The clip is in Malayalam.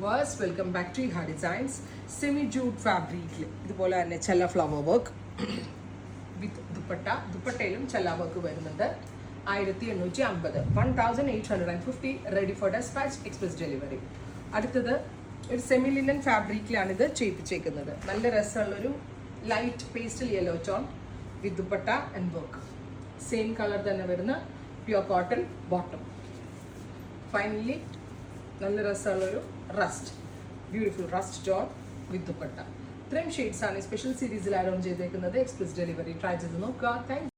viewers, welcome back to Iha Designs. Semi-jute fabric. ഇതുപോലെ തന്നെ ചെല്ല ഫ്ലവർ വർക്ക് വിത്ത് ദുപ്പട്ടയിലും ചെല്ല വർക്ക് വരുന്നുണ്ട്. 1850 1850 ready for dispatch express delivery. അടുത്തത് ഒരു സെമി ലിനൻ ഫാബ്രിക്കിലാണ് ഇത് ചെയ്യിപ്പിച്ചേക്കുന്നത്. നല്ല രസമുള്ളൊരു light pastel yellow tone with dupatta and work. Same colour തന്നെ വരുന്ന പ്യുവർ കോട്ടൺ ബോട്ടം. ഫൈനലി നല്ല രസമുള്ളൊരു rust, beautiful rust tone with dupatta. ഇത്രയും ഷെയ്ഡ്സ് ആണ് സ്പെഷ്യൽ സീരീസിൽ ആഡ് ഓൺ ചെയ്തേക്കുന്നത്. എക്സ്പ്രസ് ഡെലിവറി ട്രൈ ചെയ്ത് നോക്കുക. താങ്ക്